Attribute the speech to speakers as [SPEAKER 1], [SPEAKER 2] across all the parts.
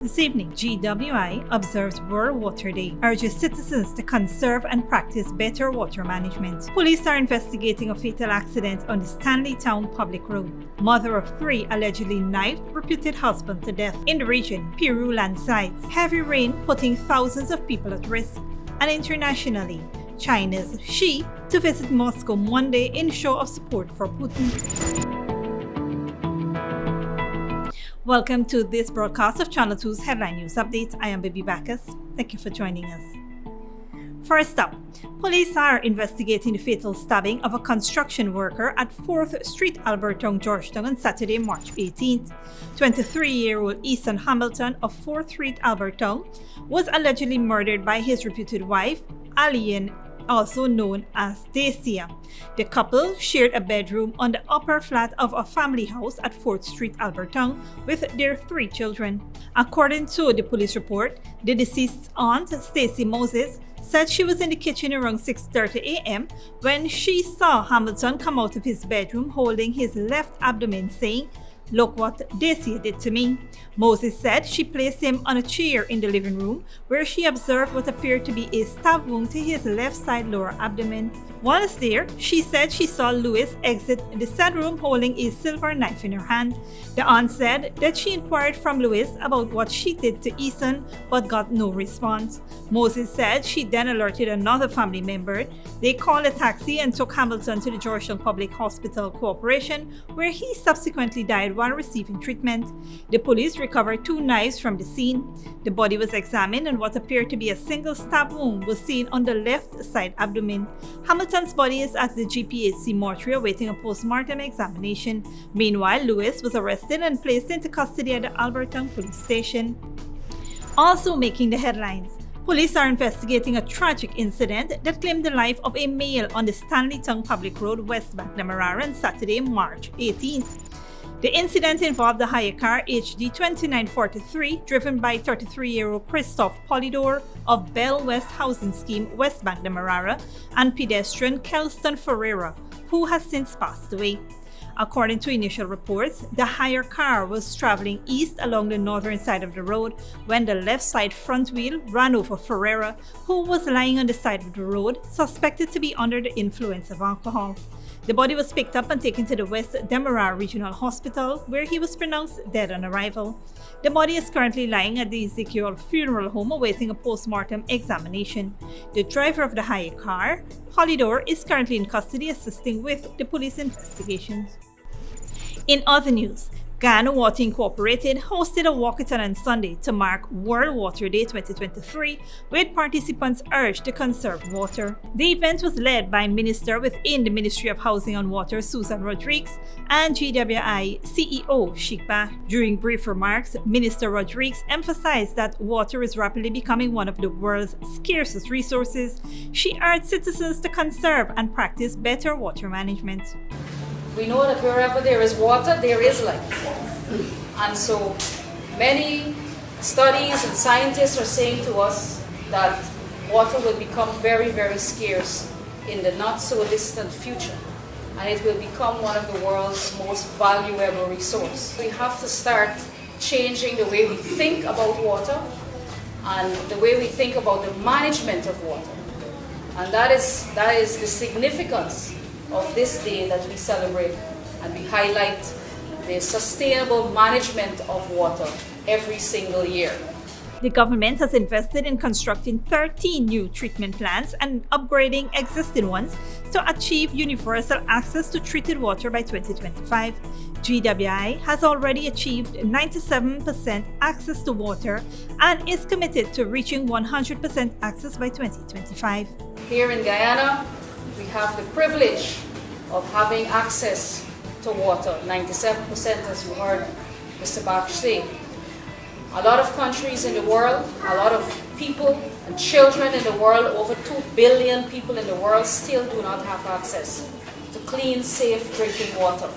[SPEAKER 1] This evening, GWI observes World Water Day, urges citizens to conserve and practice better water management. Police are investigating a fatal accident on the Stanleytown public road. Mother of three allegedly knifed reputed husband to death. In the region, Peru landslides. Heavy rain putting thousands of people at risk. And internationally, China's Xi to visit Moscow Monday in show of support for Putin. Welcome to this broadcast of Channel 2's Headline News Updates. I am Baby Bacchus. Thank you for joining us. First up, police are investigating the fatal stabbing of a construction worker at 4th Street, Albertown, Georgetown on Saturday, March 18th. 23-year-old Ethan Hamilton of 4th Street, Albertown, was allegedly murdered by his reputed wife, Alien, also known as Dacia. The couple shared a bedroom on the upper flat of a family house at 4th Street, Albertown, with their 3 children. According to the police report, the deceased's aunt, Stacy Moses, said she was in the kitchen around 6:30 a.m. when she saw Hamilton come out of his bedroom holding his left abdomen, saying, "Look what Dacia did to me." Moses said she placed him on a chair in the living room where she observed what appeared to be a stab wound to his left side lower abdomen. Whilst there, she said she saw Lewis exit the said room holding a silver knife in her hand. The aunt said that she inquired from Lewis about what she did to Ethan but got no response. Moses said she then alerted another family member. They called a taxi and took Hamilton to the Georgetown Public Hospital Corporation, where he subsequently died while receiving treatment. The police recovered 2 knives from the scene. The body was examined and what appeared to be a single stab wound was seen on the left side abdomen. Hamilton's body is at the GPHC mortuary awaiting a post-mortem examination. Meanwhile, Lewis was arrested and placed into custody at the Albertown police station. Also making the headlines, police are investigating a tragic incident that claimed the life of a male on the Stanleytown public road west Bank Demerara on Saturday, March 18th. The incident involved a hire car HD 2943 driven by 33-year-old Christophe Polidor of Bell West Housing Scheme, West Bank Demerara, and pedestrian Kelston Ferreira, who has since passed away. According to initial reports, the hire car was traveling east along the northern side of the road when the left side front wheel ran over Ferreira, who was lying on the side of the road, suspected to be under the influence of alcohol. The body was picked up and taken to the West Demerara Regional Hospital, where he was pronounced dead on arrival. The body is currently lying at the Ezekiel Funeral Home awaiting a post-mortem examination. The driver of the hire car, Polidor, is currently in custody assisting with the police investigations. In other news, Guyana Water Incorporated hosted a walkathon on Sunday to mark World Water Day 2023, with participants urged to conserve water. The event was led by Minister within the Ministry of Housing and Water, Susan Rodriguez, and GWI CEO Shikba. During brief remarks, Minister Rodriguez emphasized that water is rapidly becoming one of the world's scarcest resources. She urged citizens to conserve and practice better water management.
[SPEAKER 2] We know that wherever there is water, there is life. And so many studies and scientists are saying to us that water will become very, very scarce in the not so distant future. And it will become one of the world's most valuable resources. We have to start changing the way we think about water and the way we think about the management of water. And that is the significance of this day that we celebrate, and we highlight the sustainable management of water every single year.
[SPEAKER 1] The government has invested in constructing 13 new treatment plants and upgrading existing ones to achieve universal access to treated water by 2025. GWI has already achieved 97% access to water and is committed to reaching 100% access by 2025.
[SPEAKER 2] Here in Guyana, we have the privilege of having access to water, 97% as you heard Mr. Bach say. A lot of countries in the world, a lot of people and children in the world, over 2 billion people in the world still do not have access to clean, safe drinking water.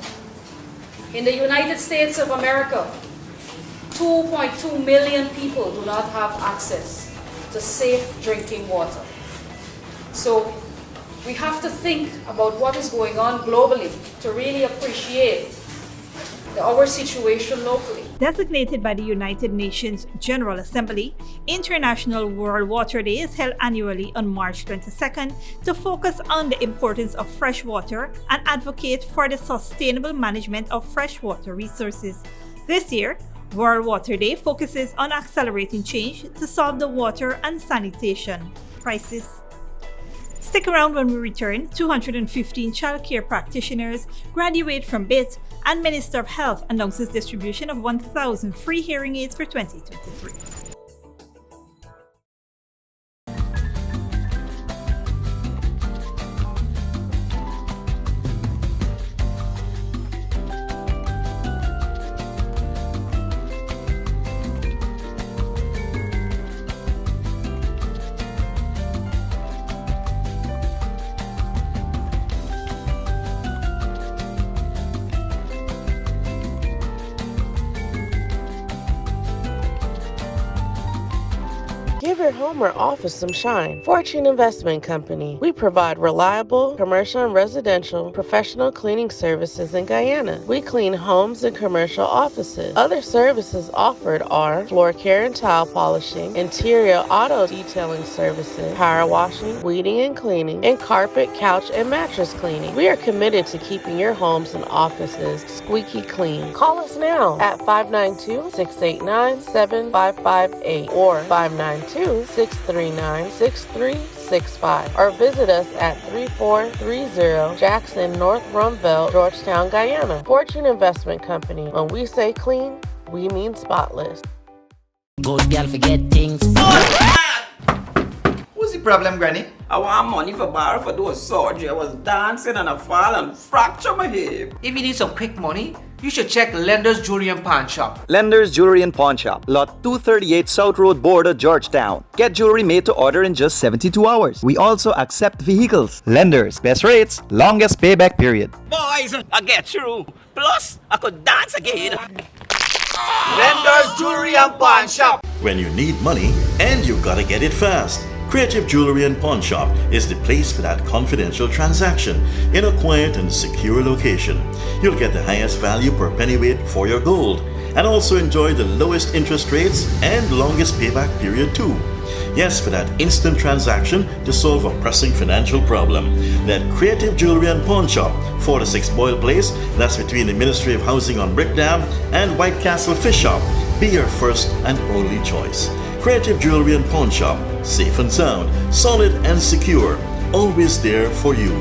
[SPEAKER 2] In the United States of America, 2.2 million people do not have access to safe drinking water. So we have to think about what is going on globally to really appreciate our situation locally.
[SPEAKER 1] Designated by the United Nations General Assembly, International World Water Day is held annually on March 22nd to focus on the importance of fresh water and advocate for the sustainable management of freshwater resources. This year, World Water Day focuses on accelerating change to solve the water and sanitation crisis. Stick around when we return. 215 childcare practitioners graduate from BIT, and Minister of Health announces distribution of 1,000 free hearing aids for 2023.
[SPEAKER 3] Give your home or office some shine. Fortune Investment Company. We provide reliable commercial and residential professional cleaning services in Guyana. We clean homes and commercial offices. Other services offered are floor care and tile polishing, interior auto detailing services, power washing, weeding and cleaning, and carpet, couch, and mattress cleaning. We are committed to keeping your homes and offices squeaky clean. Call us now at 592-689-7558 or 592-639-6365 or visit us at 3430 Jackson North Rumville, Georgetown, Guyana. Fortune Investment Company. When we say clean, we mean spotless.
[SPEAKER 4] Good girl forget things.
[SPEAKER 5] What's the problem, Granny?
[SPEAKER 6] I want money for borrow for doing surgery. I was dancing and I fall and fracture my hip.
[SPEAKER 5] If you need some quick money, you should check Lender's Jewelry and Pawn Shop.
[SPEAKER 7] Lender's Jewelry and Pawn Shop, Lot 238 South Road Border, Georgetown. Get jewelry made to order in just 72 hours. We also accept vehicles. Lender's, best rates, longest payback period.
[SPEAKER 6] Boys, I get through. Plus, I could dance again.
[SPEAKER 5] Lender's Jewelry and Pawn Shop.
[SPEAKER 8] When you need money and you gotta get it fast, Creative Jewelry and Pawn Shop is the place for that confidential transaction in a quiet and secure location. You'll get the highest value per pennyweight for your gold and also enjoy the lowest interest rates and longest payback period too. Yes, for that instant transaction to solve a pressing financial problem. That Creative Jewelry and Pawn Shop, 46 Boyle Place, that's between the Ministry of Housing on Brick Dam and White Castle Fish Shop. Be your first and only choice. Creative Jewelry and Pawn Shop, safe and sound, solid and secure, always there for you.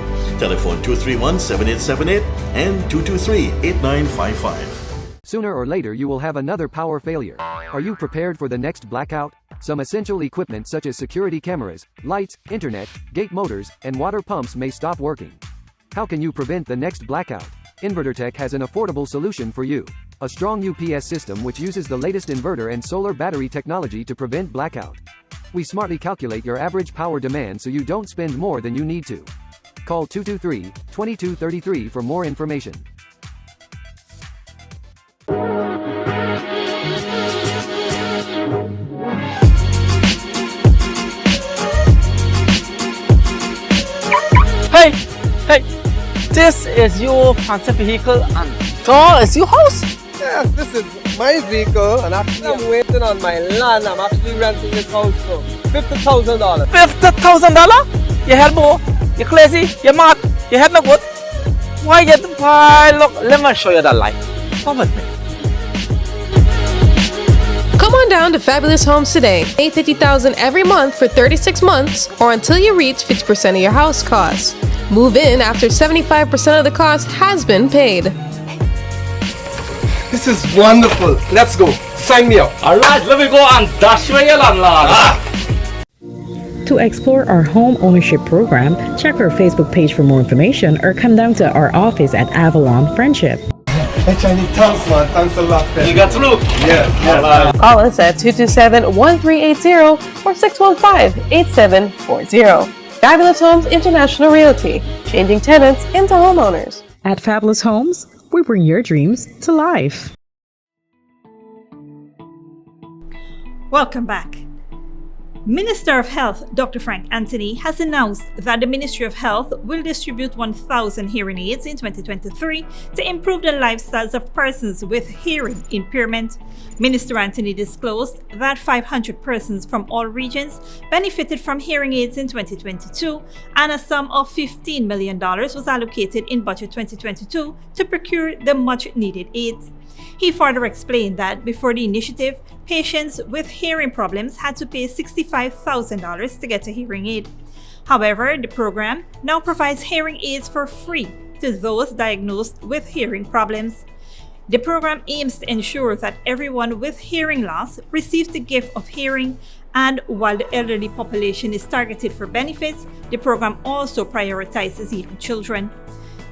[SPEAKER 8] Telephone 231-7878 and 223-8955.
[SPEAKER 9] Sooner or later you will have another power failure. Are you prepared for the next blackout? Some essential equipment such as security cameras, lights, internet, gate motors, and water pumps may stop working. How can you prevent the next blackout? InverterTech has an affordable solution for you. A strong UPS system which uses the latest inverter and solar battery technology to prevent blackout. We smartly calculate your average power demand so you don't spend more than you need to. Call 223-2233 for more information.
[SPEAKER 10] Hey, this is your fancy vehicle and that is your house?
[SPEAKER 11] Yes, this is my vehicle and actually I'm waiting on my land. I'm actually renting this house for $50,000.
[SPEAKER 10] $50,000? You hell boy, you crazy, you mad, you head no good. Why look, let me show you the light. Come with me.
[SPEAKER 12] Come on down to Fabulous Homes today. Pay $50,000 every month for 36 months or until you reach 50% of your house costs. Move in after 75% of the cost has been paid.
[SPEAKER 11] This is wonderful. Let's go. Sign me up.
[SPEAKER 10] Alright, let me go and dash away your landlord.
[SPEAKER 13] To explore our home ownership program, check our Facebook page for more information or come down to our office at Avalon Friendship.
[SPEAKER 11] Hey, Chinese, thanks, man. Thanks a lot.
[SPEAKER 10] You got through?
[SPEAKER 11] Yes.
[SPEAKER 12] Call us at 227-1380 or 615-8740. Fabulous Homes International Realty, changing tenants into homeowners.
[SPEAKER 13] At Fabulous Homes, we bring your dreams to life.
[SPEAKER 1] Welcome back. Minister of Health Dr. Frank Anthony has announced that the Ministry of Health will distribute 1,000 hearing aids in 2023 to improve the lifestyles of persons with hearing impairment. Minister Anthony disclosed that 500 persons from all regions benefited from hearing aids in 2022, and a sum of $15 million was allocated in Budget 2022 to procure the much-needed aids. He further explained that before the initiative, patients with hearing problems had to pay $65,000 to get a hearing aid. However, the program now provides hearing aids for free to those diagnosed with hearing problems. The program aims to ensure that everyone with hearing loss receives the gift of hearing, and while the elderly population is targeted for benefits, the program also prioritizes young children.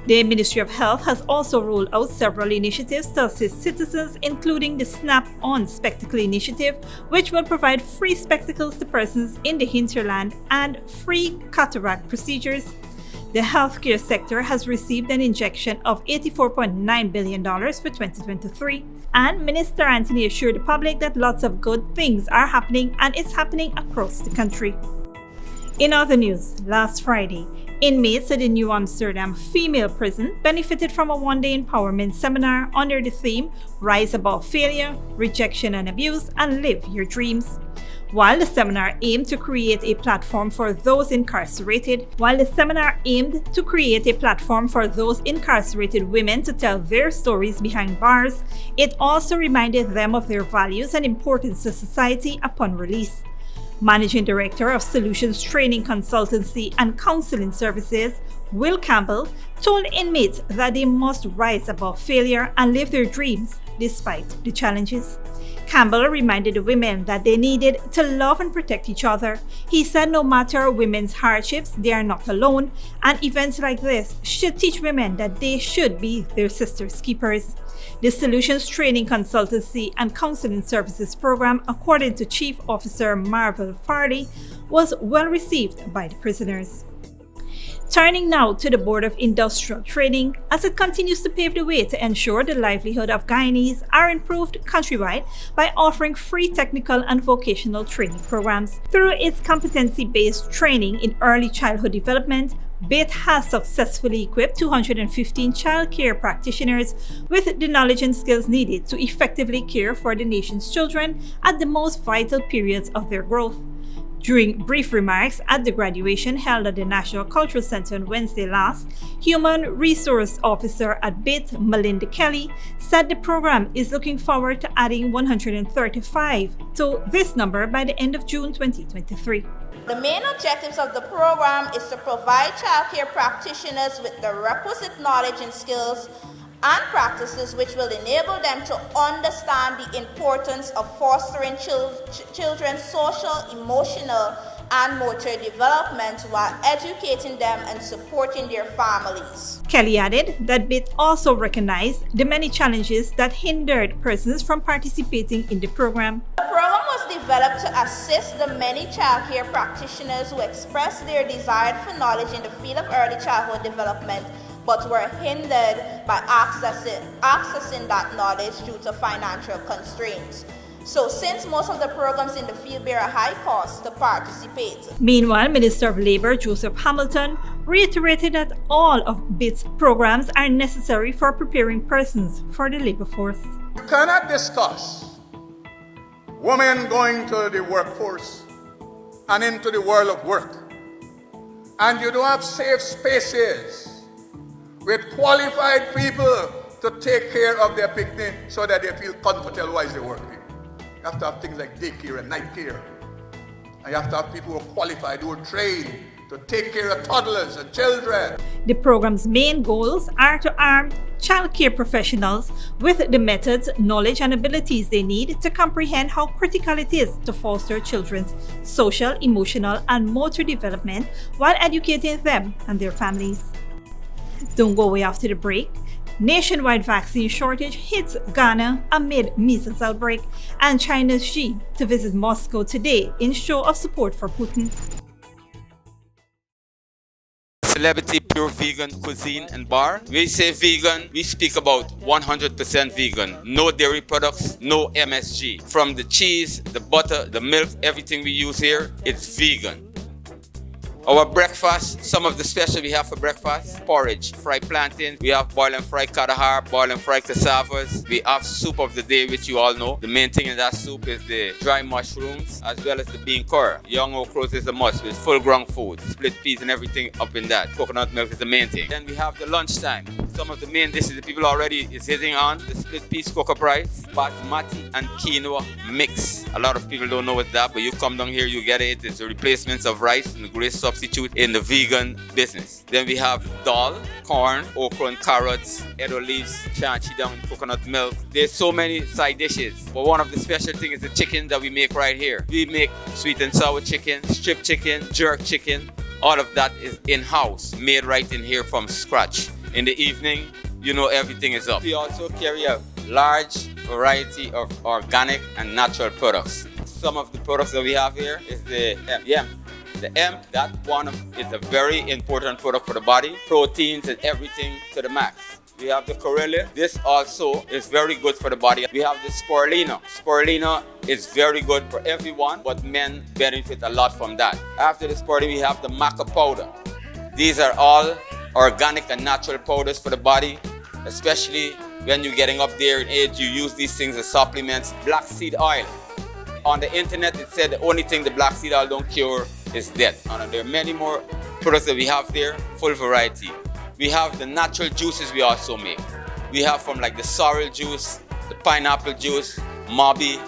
[SPEAKER 1] The Ministry of Health has also rolled out several initiatives to assist citizens, including the Snap-on Spectacle Initiative, which will provide free spectacles to persons in the hinterland and free cataract procedures. The healthcare sector has received an injection of $84.9 billion for 2023, and Minister Anthony assured the public that lots of good things are happening, and it's happening across the country. In other news, last Friday, inmates at the New Amsterdam female prison benefited from a one-day empowerment seminar under the theme Rise Above Failure, Rejection and Abuse, and Live Your Dreams. While the seminar aimed to create a platform for those incarcerated women to tell their stories behind bars, it also reminded them of their values and importance to society upon release. Managing Director of Solutions Training Consultancy and Counseling Services, Will Campbell, told inmates that they must rise above failure and live their dreams despite the challenges. Campbell reminded the women that they needed to love and protect each other. He said no matter women's hardships, they are not alone, and events like this should teach women that they should be their sisters' keepers. The Solutions Training Consultancy and Counseling Services program, according to Chief Officer Marvel Farley, was well received by the prisoners. Turning now to the Board of Industrial Training, as it continues to pave the way to ensure the livelihood of Guyanese are improved countrywide by offering free technical and vocational training programs. Through its competency-based training in early childhood development, BIT has successfully equipped 215 childcare practitioners with the knowledge and skills needed to effectively care for the nation's children at the most vital periods of their growth. During brief remarks at the graduation held at the National Cultural Center on Wednesday last, Human Resource Officer at BIT, Melinda Kelly, said the program is looking forward to adding 135 to this number by the end of June 2023.
[SPEAKER 14] The main objectives of the program is to provide childcare practitioners with the requisite knowledge and skills and practices which will enable them to understand the importance of fostering children's social, emotional, and motor development while educating them and supporting their families.
[SPEAKER 1] Kelly added that BIT also recognized the many challenges that hindered persons from participating in the program.
[SPEAKER 14] The program was developed to assist the many childcare practitioners who expressed their desire for knowledge in the field of early childhood development but were hindered by accessing that knowledge due to financial constraints. So since most of the programs in the field bear a high cost to participate.
[SPEAKER 1] Meanwhile, Minister of Labour Joseph Hamilton reiterated that all of BIT's programs are necessary for preparing persons for the labour force.
[SPEAKER 15] You cannot discuss women going to the workforce and into the world of work, and you don't have safe spaces with qualified people to take care of their picnic so that they feel comfortable while they're working. You have to have things like daycare and night care. And you have to have people who are qualified, who are trained to take care of toddlers and children.
[SPEAKER 1] The program's main goals are to arm childcare professionals with the methods, knowledge, and abilities they need to comprehend how critical it is to foster children's social, emotional, and motor development while educating them and their families. Don't go away after the break. Nationwide vaccine shortage hits Ghana amid Measles outbreak, and China's Xi to visit Moscow today in show of support for Putin.
[SPEAKER 16] Celebrity pure vegan cuisine and bar. When we say vegan, we speak about 100% vegan. No dairy products, no MSG. From the cheese, the butter, the milk, everything we use here, it's vegan. Our breakfast, some of the special we have for breakfast: porridge, fried plantain, we have boil and fried katahar, boil and fried cassavas. We have soup of the day, which you all know. The main thing in that soup is the dry mushrooms as well as the bean curry. Young okras is a must with full ground food, split peas and everything up in that. Coconut milk is the main thing. Then we have the lunchtime. Some of the main dishes that people already is hitting on: the split peas cocoa rice, basmati and quinoa mix. A lot of people don't know what that, but you come down here, you get it. It's a replacement of rice and a great substitute in the vegan business. Then we have dal, corn, okra and carrots, edo leaves, chanchi down, coconut milk. There's so many side dishes, but one of the special things is the chicken that we make right here. We make sweet and sour chicken, strip chicken, jerk chicken. All of that is in-house, made right in here from scratch. In the evening, you know everything is up. We also carry a large variety of organic and natural products. Some of the products that we have here is the hemp. The hemp, that one is a very important product for the body. Proteins and everything to the max. We have the Corellia. This also is very good for the body. We have the spirulina. Spirulina is very good for everyone, but men benefit a lot from that. After the spirulina, we have the maca powder. These are all organic and natural powders for the body, especially when you're getting up there in age. You use these things as supplements. Black seed oil. On the internet, it said the only thing the black seed oil don't cure is death. And there are many more products that we have there, full variety. We have the natural juices we also make. We have from like the sorrel juice, the pineapple juice, mabi,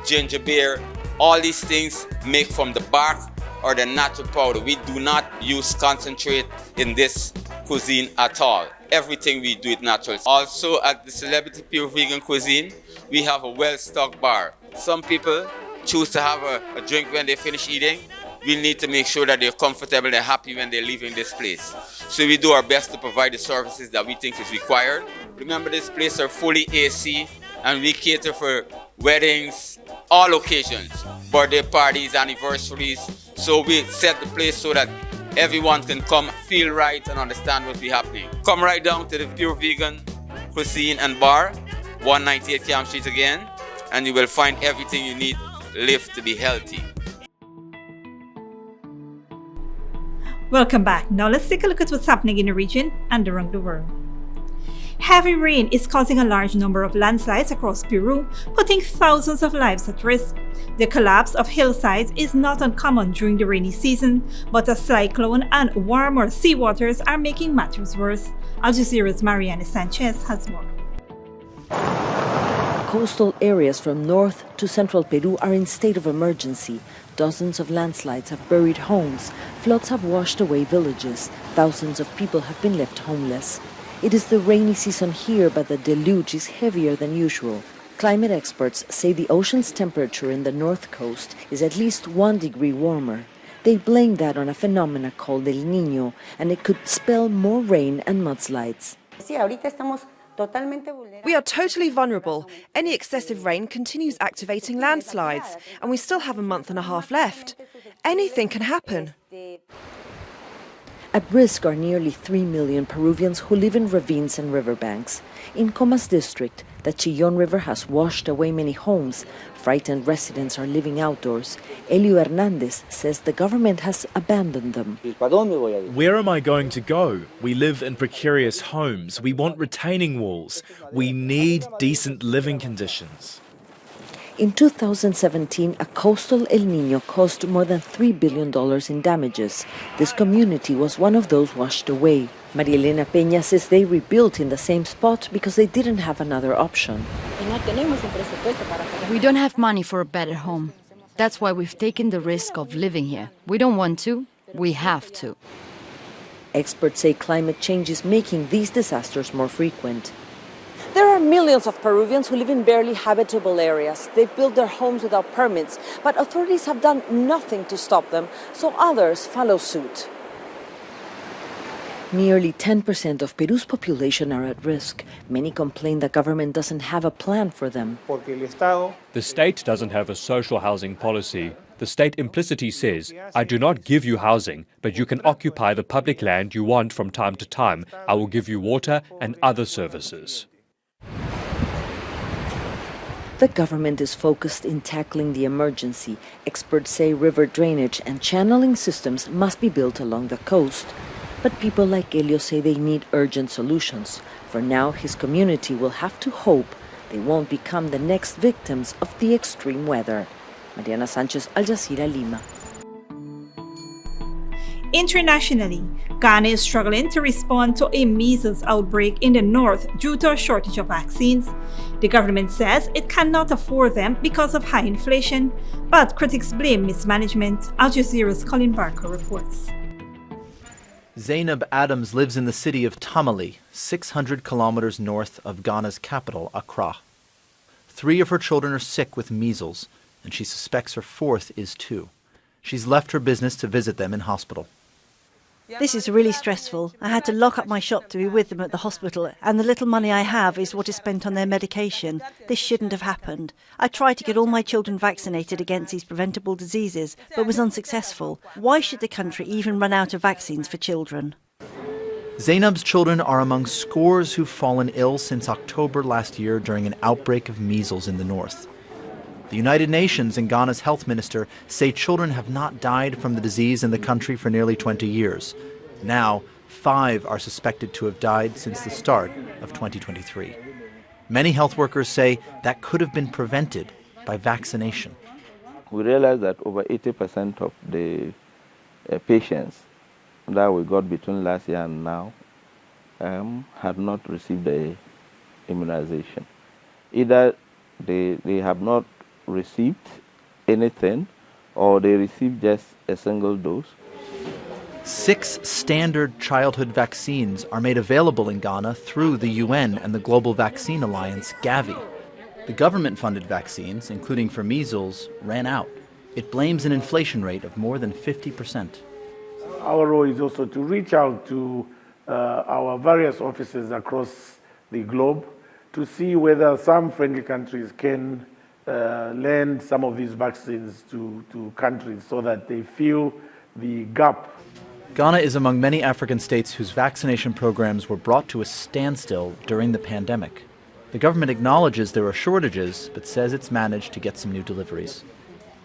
[SPEAKER 16] ginger beer. All these things make from the bark or the natural powder. We do not use concentrate in this cuisine at all. Everything we do is natural. Also at the Celebrity Pure Vegan Cuisine, we have a well-stocked bar. Some people choose to have a drink when they finish eating. We need to make sure that they're comfortable, they're happy when they're leaving this place. So we do our best to provide the services that we think is required. Remember, this place are fully AC, and we cater for weddings, all occasions, birthday parties, anniversaries. So we set the place so that everyone can come, feel right, and understand what's happening. Come right down to the Pure Vegan Cuisine and Bar, 198 Camp Street again, and you will find everything you need to live to be healthy.
[SPEAKER 1] Welcome back. Now let's take a look at what's happening in the region and around the world. Heavy rain is causing a large number of landslides across Peru, putting thousands of lives at risk. The collapse of hillsides is not uncommon during the rainy season, but a cyclone and warmer seawaters are making matters worse. Al Jazeera's Mariana Sanchez has more.
[SPEAKER 17] Coastal areas from north to central Peru are in state of emergency. Dozens of landslides have buried homes. Floods have washed away villages. Thousands of people have been left homeless. It is the rainy season here, but the deluge is heavier than usual. Climate experts say the ocean's temperature in the north coast is at least 1 degree warmer. They blame that on a phenomenon called El Niño, and it could spell more rain and mudslides.
[SPEAKER 18] We are totally vulnerable. Any excessive rain continues activating landslides, and we still have a month and a half left. Anything can happen.
[SPEAKER 17] At risk are nearly 3 million Peruvians who live in ravines and riverbanks. In Comas district, the Chillón River has washed away many homes. Frightened residents are living outdoors. Elio Hernandez says the government has abandoned them.
[SPEAKER 19] Where am I going to go? We live in precarious homes. We want retaining walls. We need decent living conditions.
[SPEAKER 17] In 2017, a coastal El Niño caused more than $3 billion in damages. This community was one of those washed away. Maria Elena Peña says they rebuilt in the same spot because they didn't have another option.
[SPEAKER 20] We don't have money for a better home. That's why we've taken the risk of living here. We don't want to, we have to.
[SPEAKER 17] Experts say climate change is making these disasters more frequent. There are millions of Peruvians who live in barely habitable areas. They've built their homes without permits, but authorities have done nothing to stop them, so others follow suit. Nearly 10% of Peru's population are at risk. Many complain the government doesn't have a plan for them.
[SPEAKER 21] The state doesn't have a social housing policy. The state implicitly says, I do not give you housing, but you can occupy the public land you want from time to time. I will give you water and other services.
[SPEAKER 17] The government is focused in tackling the emergency. Experts say river drainage and channeling systems must be built along the coast. But people like Elio say they need urgent solutions. For now, his community will have to hope they won't become the next victims of the extreme weather. Mariana Sanchez, Al Jazeera, Lima.
[SPEAKER 1] Internationally, Ghana is struggling to respond to a measles outbreak in the north due to a shortage of vaccines. The government says it cannot afford them because of high inflation, but critics blame mismanagement. Al Jazeera's Colin Barker reports.
[SPEAKER 22] Zainab Adams lives in the city of Tamale, 600 kilometers north of Ghana's capital, Accra. 3 of her children are sick with measles, and she suspects her 4th is too. She's left her business to visit them in hospital.
[SPEAKER 23] This is really stressful. I had to lock up my shop to be with them at the hospital, and the little money I have is what is spent on their medication. This shouldn't have happened. I tried to get all my children vaccinated against these preventable diseases, but was unsuccessful. Why should the country even run out of vaccines for children?
[SPEAKER 22] Zainab's children are among scores who've fallen ill since October last year during an outbreak of measles in the north. The United Nations and Ghana's health minister say children have not died from the disease in the country for nearly 20 years. Now, 5 are suspected to have died since the start of 2023. Many health workers say that could have been prevented by vaccination.
[SPEAKER 24] We realized that over 80% of the patients that we got between last year and now had not received the immunization. Either they have not received anything, or they received just a single dose.
[SPEAKER 22] 6 standard childhood vaccines are made available in Ghana through the UN and the Global Vaccine Alliance, Gavi. The government-funded vaccines, including for measles, ran out. It blames an inflation rate of more than 50%.
[SPEAKER 25] Our role is also to reach out to our various offices across the globe to see whether some friendly countries can lend some of these vaccines to countries so that they fill the gap.
[SPEAKER 22] Ghana is among many African states whose vaccination programs were brought to a standstill during the pandemic. The government acknowledges there are shortages, but says it's managed to get some new deliveries.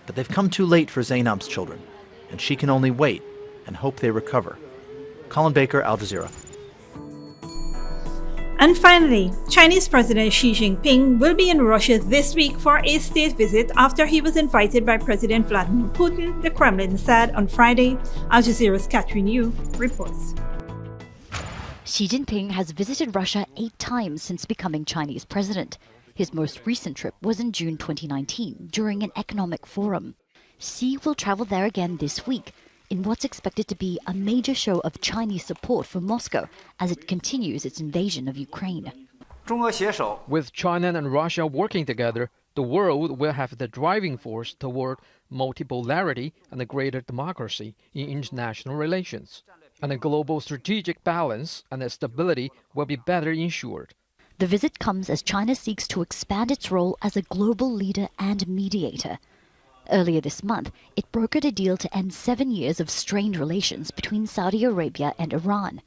[SPEAKER 22] But they've come too late for Zainab's children, and she can only wait and hope they recover. Colin Baker, Al Jazeera.
[SPEAKER 1] And finally, Chinese President Xi Jinping will be in Russia this week for a state visit after he was invited by President Vladimir Putin, the Kremlin said on Friday. Al Jazeera's Catherine Yu reports.
[SPEAKER 26] Xi Jinping has visited Russia 8 times since becoming Chinese president. His most recent trip was in June 2019 during an economic forum. Xi will travel there again this week, in what's expected to be a major show of Chinese support for Moscow as it continues its invasion of Ukraine.
[SPEAKER 27] With China and Russia working together, the world will have the driving force toward multipolarity and a greater democracy in international relations. And a global strategic balance and stability will be better ensured.
[SPEAKER 26] The visit comes as China seeks to expand its role as a global leader and mediator. Earlier this month, it brokered a deal to end 7 years of strained relations between Saudi Arabia and Iran.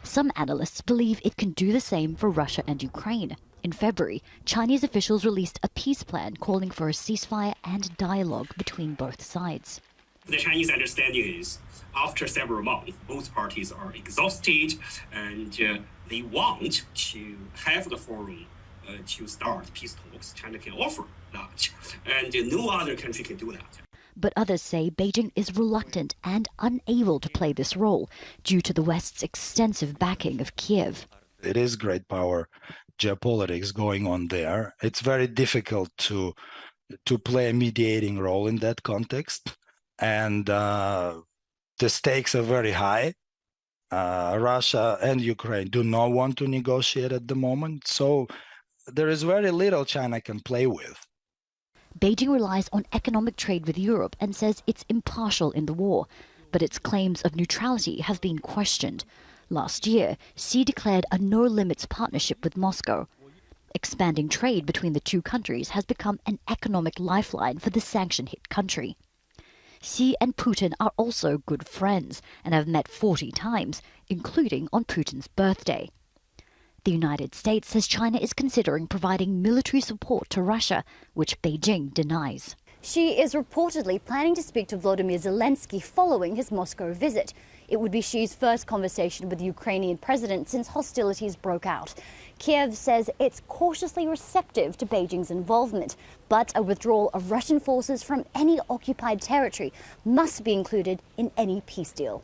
[SPEAKER 26] Some analysts believe it can do the same for Russia and Ukraine. In February, Chinese officials released a peace plan calling for a ceasefire and dialogue between both sides.
[SPEAKER 28] The Chinese understanding is, after several months, both parties are exhausted and they want to have the forum to start peace talks. China can offer that, and no other country can do that.
[SPEAKER 26] But others say Beijing is reluctant and unable to play this role due to the West's extensive backing of Kiev.
[SPEAKER 29] It is great power geopolitics going on there. It's very difficult to play a mediating role in that context, and the stakes are very high. Russia and Ukraine do not want to negotiate at the moment, so there is very little China can play with.
[SPEAKER 26] Beijing relies on economic trade with Europe and says it's impartial in the war. but its claims of neutrality have been questioned. Last year, Xi declared a no-limits partnership with Moscow. Expanding trade between the two countries has become an economic lifeline for the sanction-hit country. Xi and Putin are also good friends and have met 40 times, including on Putin's birthday. The United States says China is considering providing military support to Russia, which Beijing denies. Xi is reportedly planning to speak to Volodymyr Zelensky following his Moscow visit. It would be Xi's first conversation with the Ukrainian president since hostilities broke out. Kiev says it's cautiously receptive to Beijing's involvement, but a withdrawal of Russian forces from any occupied territory must be included in any peace deal.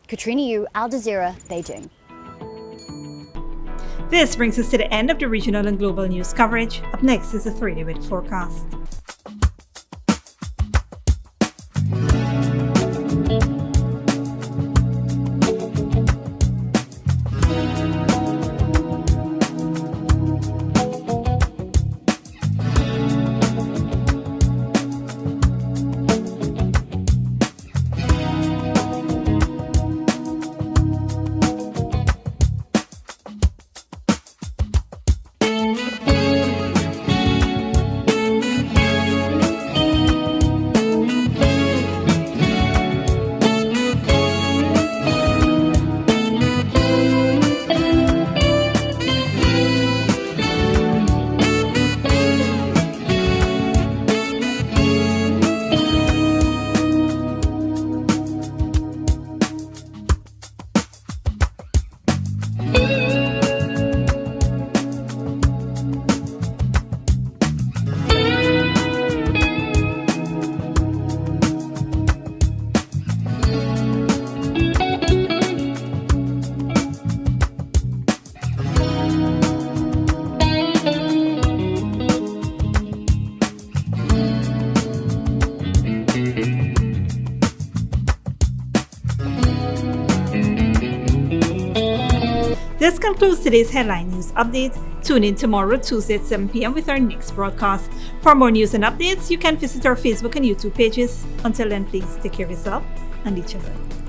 [SPEAKER 26] Katrina Yu, Al Jazeera, Beijing.
[SPEAKER 1] This brings us to the end of the regional and global news coverage. Up next is the 3-day weather forecast. This concludes today's headline news update. Tune in tomorrow, Tuesday at 7 p.m. with our next broadcast. For more news and updates, you can visit our Facebook and YouTube pages. Until then, please take care of yourself and each other.